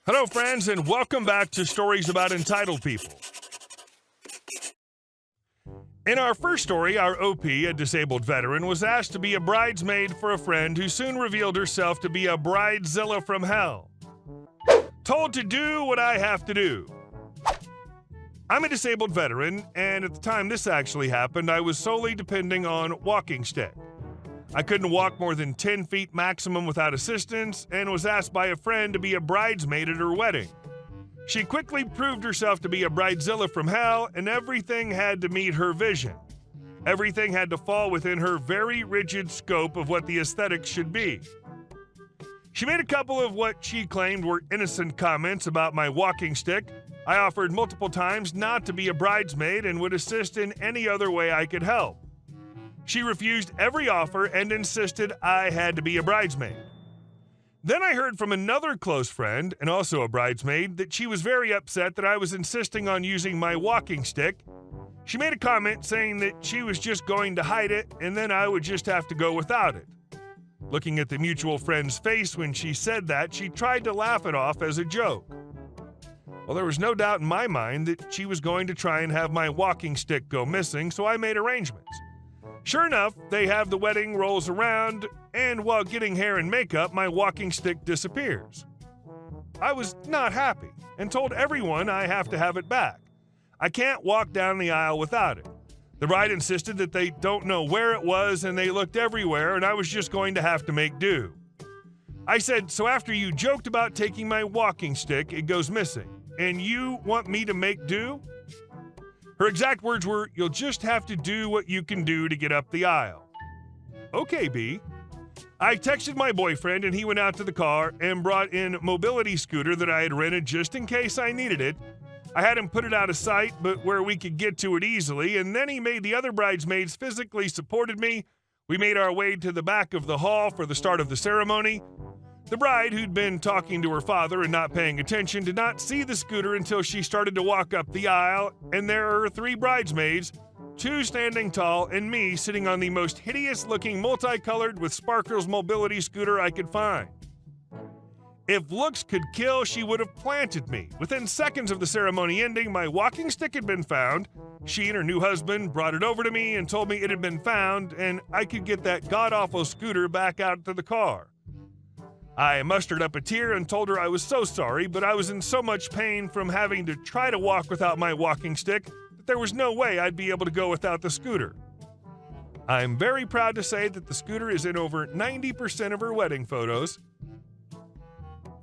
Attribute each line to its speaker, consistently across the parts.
Speaker 1: Hello, friends, and welcome back to Stories About Entitled People. In our first story, our OP, a disabled veteran, was asked to be a bridesmaid for a friend who soon revealed herself to be a Bridezilla from hell. Told to do what I have to do. I'm a disabled veteran, and at the time this actually happened, I was solely depending on walking stick. I couldn't walk more than 10 feet maximum without assistance and was asked by a friend to be a bridesmaid at her wedding. She quickly proved herself to be a bridezilla from hell, and everything had to meet her vision. Everything had to fall within her very rigid scope of what the aesthetics should be. She made a couple of what she claimed were innocent comments about my walking stick. I offered multiple times not to be a bridesmaid and would assist in any other way I could help. She refused every offer and insisted I had to be a bridesmaid. Then I heard from another close friend, and also a bridesmaid, that she was very upset that I was insisting on using my walking stick. She made a comment saying that she was just going to hide it and then I would just have to go without it. Looking at the mutual friend's face when she said that, she tried to laugh it off as a joke. Well, there was no doubt in my mind that she was going to try and have my walking stick go missing, so I made arrangements. Sure enough, day of the wedding rolls around, and while getting hair and makeup, my walking stick disappears. I was not happy and told everyone I have to have it back. I can't walk down the aisle without it. The bride insisted that they don't know where it was and they looked everywhere and I was just going to have to make do. I said, so after you joked about taking my walking stick, it goes missing, and you want me to make do? Her exact words were, you'll just have to do what you can do to get up the aisle. Okay, B. I texted my boyfriend and he went out to the car and brought in a mobility scooter that I had rented just in case I needed it. I had him put it out of sight, but where we could get to it easily, and then he made the other bridesmaids physically supported me. We made our way to the back of the hall for the start of the ceremony. The bride, who'd been talking to her father and not paying attention, did not see the scooter until she started to walk up the aisle, and there are 3 bridesmaids, 2 standing tall, and me sitting on the most hideous-looking multicolored with sparkles mobility scooter I could find. If looks could kill, she would have planted me. Within seconds of the ceremony ending, my walking stick had been found. She and her new husband brought it over to me and told me it had been found, and I could get that god-awful scooter back out to the car. I mustered up a tear and told her I was so sorry, but I was in so much pain from having to try to walk without my walking stick that there was no way I'd be able to go without the scooter. I'm very proud to say that the scooter is in over 90% of her wedding photos.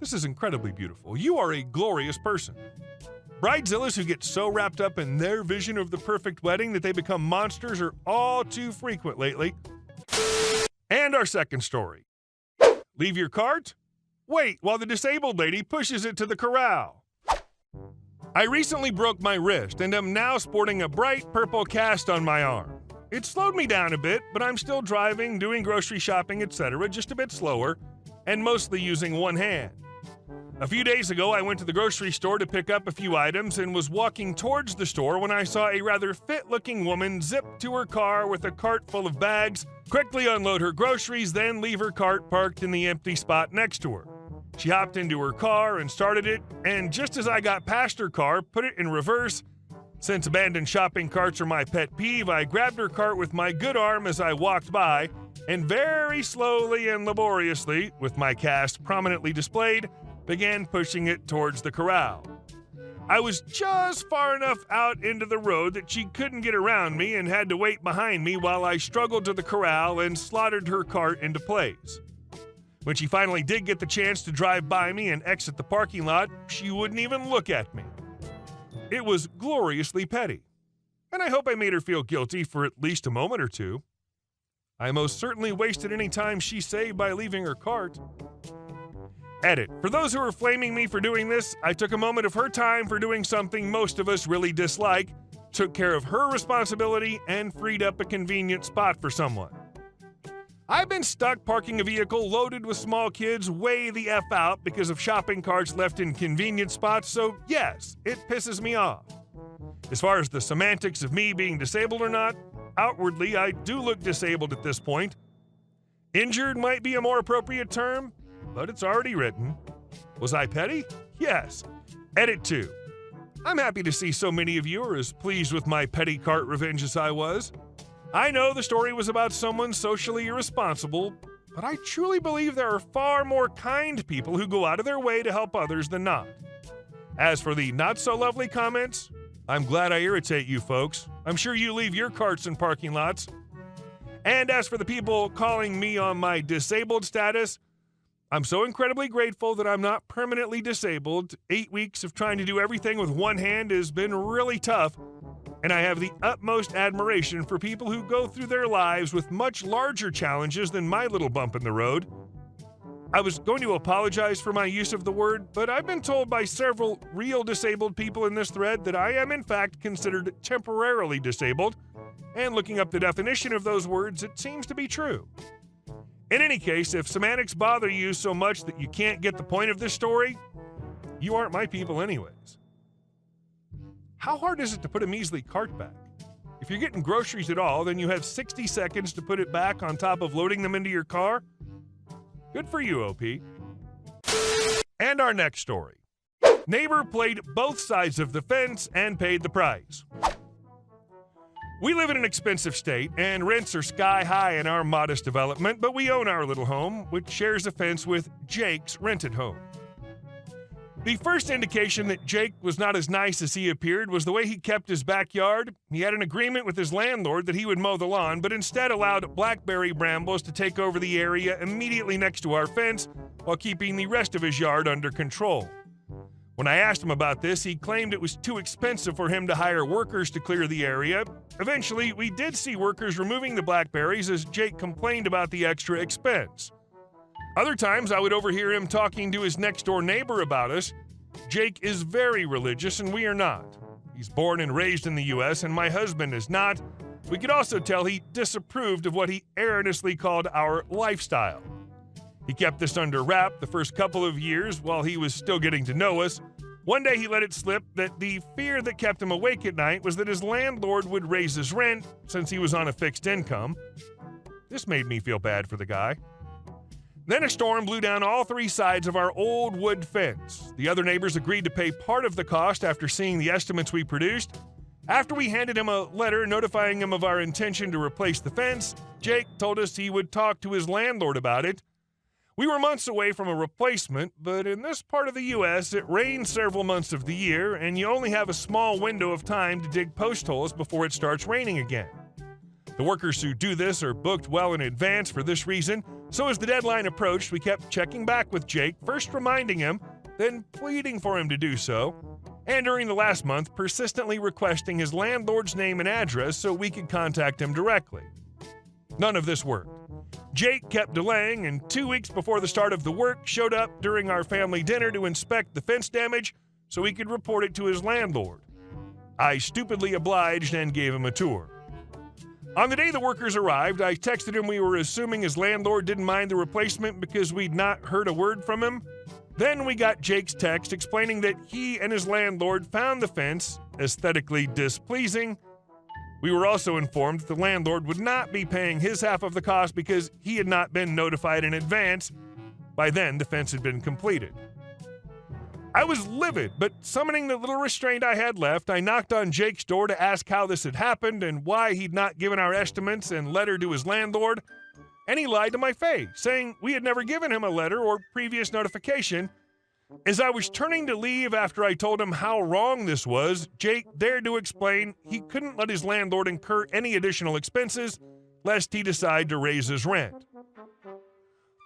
Speaker 1: This is incredibly beautiful. You are a glorious person. Bridezillas who get so wrapped up in their vision of the perfect wedding that they become monsters are all too frequent lately. And our second story. Leave your cart? Wait while the disabled lady pushes it to the corral. I recently broke my wrist and am now sporting a bright purple cast on my arm. It slowed me down a bit, but I'm still driving, doing grocery shopping, etc., just a bit slower, and mostly using one hand. A few days ago, I went to the grocery store to pick up a few items and was walking towards the store when I saw a rather fit-looking woman zip to her car with a cart full of bags, quickly unload her groceries, then leave her cart parked in the empty spot next to her. She hopped into her car and started it, and just as I got past her car, put it in reverse. Since abandoned shopping carts are my pet peeve, I grabbed her cart with my good arm as I walked by, and very slowly and laboriously, with my cast prominently displayed, began pushing it towards the corral. I was just far enough out into the road that she couldn't get around me and had to wait behind me while I struggled to the corral and slotted her cart into place. When she finally did get the chance to drive by me and exit the parking lot, she wouldn't even look at me. It was gloriously petty, and I hope I made her feel guilty for at least a moment or two. I most certainly wasted any time she saved by leaving her cart. Edit. For those who are flaming me for doing this, I took a moment of her time for doing something most of us really dislike, took care of her responsibility, and freed up a convenient spot for someone. I've been stuck parking a vehicle loaded with small kids way the F out because of shopping carts left in convenient spots, so yes, it pisses me off. As far as the semantics of me being disabled or not, outwardly I do look disabled at this point. Injured might be a more appropriate term, but it's already written. Was I petty? Yes, edit 2. I'm happy to see so many of you are as pleased with my petty cart revenge as I was. I know the story was about someone socially irresponsible, but I truly believe there are far more kind people who go out of their way to help others than not. As for the not-so-lovely comments, I'm glad I irritate you folks. I'm sure you leave your carts in parking lots. And as for the people calling me on my disabled status, I'm so incredibly grateful that I'm not permanently disabled. 8 weeks of trying to do everything with one hand has been really tough, and I have the utmost admiration for people who go through their lives with much larger challenges than my little bump in the road. I was going to apologize for my use of the word, but I've been told by several real disabled people in this thread that I am in fact considered temporarily disabled, and looking up the definition of those words, it seems to be true. In any case, if semantics bother you so much that you can't get the point of this story, you aren't my people anyways. How hard is it to put a measly cart back? If you're getting groceries at all, then you have 60 seconds to put it back on top of loading them into your car. Good for you, OP. And our next story. Neighbor played both sides of the fence and paid the price. We live in an expensive state, and rents are sky high in our modest development, but we own our little home, which shares a fence with Jake's rented home. The first indication that Jake was not as nice as he appeared was the way he kept his backyard. He had an agreement with his landlord that he would mow the lawn, but instead allowed blackberry brambles to take over the area immediately next to our fence while keeping the rest of his yard under control. When I asked him about this, he claimed it was too expensive for him to hire workers to clear the area. Eventually, we did see workers removing the blackberries as Jake complained about the extra expense. Other times, I would overhear him talking to his next-door neighbor about us. Jake is very religious, and we are not. He's born and raised in the U.S., and my husband is not. We could also tell he disapproved of what he erroneously called our lifestyle. He kept this under wrap the first couple of years while he was still getting to know us. One day he let it slip that the fear that kept him awake at night was that his landlord would raise his rent since he was on a fixed income. This made me feel bad for the guy. Then a storm blew down all three sides of our old wood fence. The other neighbors agreed to pay part of the cost after seeing the estimates we produced. After we handed him a letter notifying him of our intention to replace the fence, Jake told us he would talk to his landlord about it. We were months away from a replacement, but in this part of the U.S., it rains several months of the year, and you only have a small window of time to dig post holes before it starts raining again. The workers who do this are booked well in advance for this reason, so as the deadline approached, we kept checking back with Jake, first reminding him, then pleading for him to do so, and during the last month, persistently requesting his landlord's name and address so we could contact him directly. None of this worked. Jake kept delaying, and 2 weeks before the start of the work, showed up during our family dinner to inspect the fence damage so he could report it to his landlord. I stupidly obliged and gave him a tour. On the day the workers arrived, I texted him we were assuming his landlord didn't mind the replacement because we'd not heard a word from him. Then we got Jake's text explaining that he and his landlord found the fence aesthetically displeasing. We were also informed that the landlord would not be paying his half of the cost because he had not been notified in advance. By then, the fence had been completed. I was livid, but summoning the little restraint I had left, I knocked on Jake's door to ask how this had happened and why he'd not given our estimates and letter to his landlord, and he lied to my face, saying we had never given him a letter or previous notification. As I was turning to leave after I told him how wrong this was, Jake dared to explain he couldn't let his landlord incur any additional expenses lest he decide to raise his rent.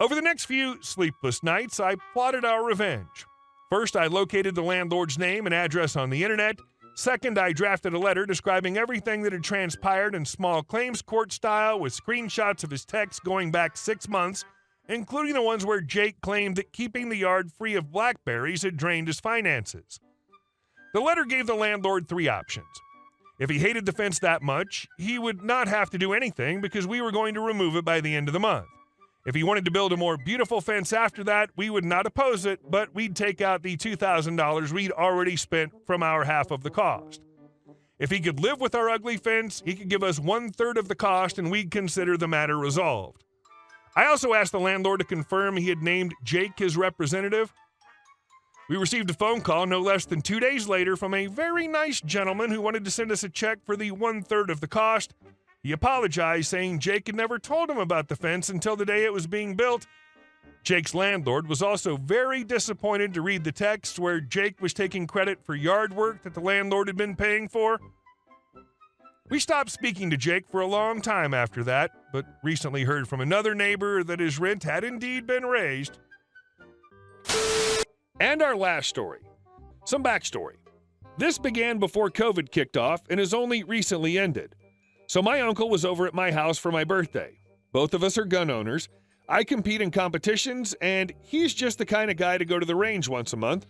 Speaker 1: Over the next few sleepless nights, I plotted our revenge. First, I located the landlord's name and address on the internet. Second, I drafted a letter describing everything that had transpired in small claims court style with screenshots of his texts going back 6 months, including the ones where Jake claimed that keeping the yard free of blackberries had drained his finances. The letter gave the landlord 3 options. If he hated the fence that much, he would not have to do anything because we were going to remove it by the end of the month. If he wanted to build a more beautiful fence after that, we would not oppose it, but we'd take out the $2,000 we'd already spent from our half of the cost. If he could live with our ugly fence, he could give us 1/3 of the cost and we'd consider the matter resolved. I also asked the landlord to confirm he had named Jake his representative. We received a phone call no less than 2 days later from a very nice gentleman who wanted to send us a check for the 1/3 of the cost. He apologized, saying Jake had never told him about the fence until the day it was being built. Jake's landlord was also very disappointed to read the text where Jake was taking credit for yard work that the landlord had been paying for. We stopped speaking to Jake for a long time after that, but recently heard from another neighbor that his rent had indeed been raised. And our last story. Some backstory. This began before COVID kicked off and has only recently ended. So my uncle was over at my house for my birthday. Both of us are gun owners. I compete in competitions, and he's just the kind of guy to go to the range once a month.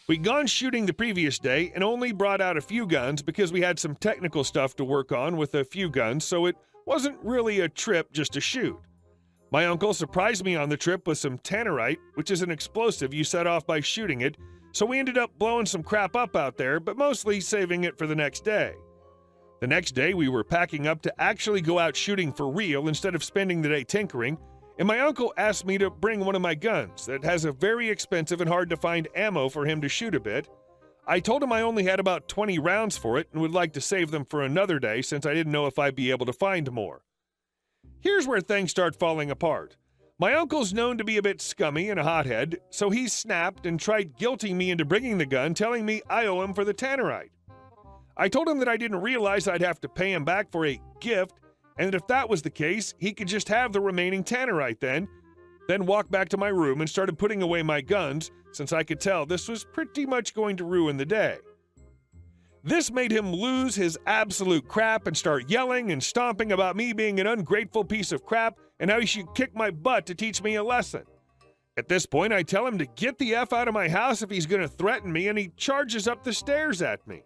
Speaker 1: We'd gone shooting the previous day and only brought out a few guns because we had some technical stuff to work on with a few guns, so it wasn't really a trip just to shoot. My uncle surprised me on the trip with some tannerite, which is an explosive you set off by shooting it, so we ended up blowing some crap up out there, but mostly saving it for the next day. The next day, we were packing up to actually go out shooting for real instead of spending the day tinkering, and my uncle asked me to bring one of my guns that has a very expensive and hard-to-find ammo for him to shoot a bit. I told him I only had about 20 rounds for it and would like to save them for another day since I didn't know if I'd be able to find more. Here's where things start falling apart. My uncle's known to be a bit scummy and a hothead, so he snapped and tried guilting me into bringing the gun, telling me I owe him for the tannerite. I told him that I didn't realize I'd have to pay him back for a gift, and that if that was the case, he could just have the remaining tannerite then walked back to my room and started putting away my guns, since I could tell this was pretty much going to ruin the day. This made him lose his absolute crap and start yelling and stomping about me being an ungrateful piece of crap and how he should kick my butt to teach me a lesson. At this point, I tell him to get the F out of my house if he's going to threaten me, and he charges up the stairs at me.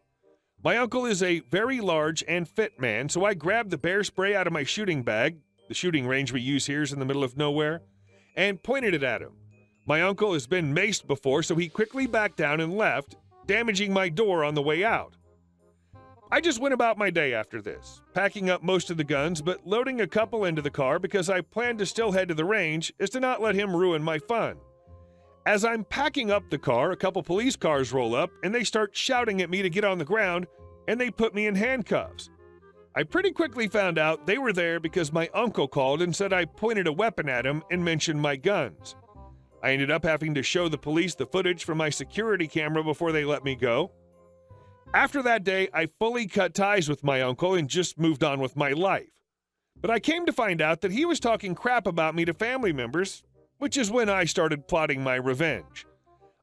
Speaker 1: My uncle is a very large and fit man, so I grabbed the bear spray out of my shooting bag, the shooting range we use here is in the middle of nowhere, and pointed it at him. My uncle has been maced before, so he quickly backed down and left, damaging my door on the way out. I just went about my day after this, packing up most of the guns, but loading a couple into the car because I planned to still head to the range is to not let him ruin my fun. As I'm packing up the car, a couple police cars roll up and they start shouting at me to get on the ground, and they put me in handcuffs. I pretty quickly found out they were there because my uncle called and said I pointed a weapon at him and mentioned my guns. I ended up having to show the police the footage from my security camera before they let me go. After that day, I fully cut ties with my uncle and just moved on with my life. But I came to find out that he was talking crap about me to family members, which is when I started plotting my revenge.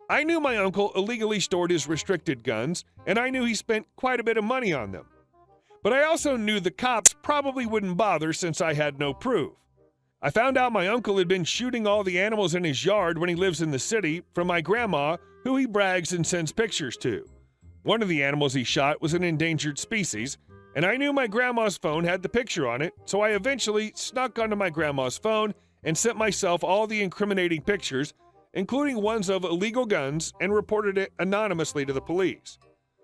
Speaker 1: I knew my uncle illegally stored his restricted guns, and I knew he spent quite a bit of money on them. But I also knew the cops probably wouldn't bother since I had no proof. I found out my uncle had been shooting all the animals in his yard when he lives in the city from my grandma, who he brags and sends pictures to. One of the animals he shot was an endangered species, and I knew my grandma's phone had the picture on it, so I eventually snuck onto my grandma's phone and sent myself all the incriminating pictures, including ones of illegal guns, and reported it anonymously to the police.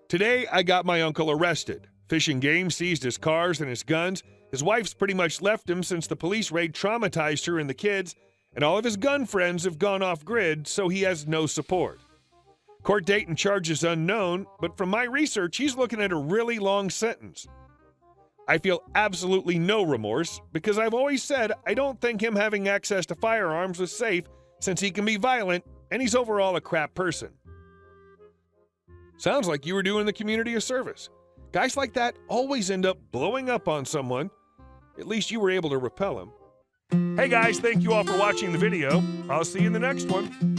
Speaker 1: Today, I got my uncle arrested. Fish and Game seized his cars and his guns. His wife's pretty much left him since the police raid traumatized her and the kids, and all of his gun friends have gone off-grid, so he has no support. Court date and charges unknown, but from my research, he's looking at a really long sentence. I feel absolutely no remorse because I've always said I don't think him having access to firearms was safe since he can be violent and he's overall a crap person. Sounds like you were doing the community a service. Guys like that always end up blowing up on someone. At least you were able to repel him. Hey guys, thank you all for watching the video. I'll see you in the next one.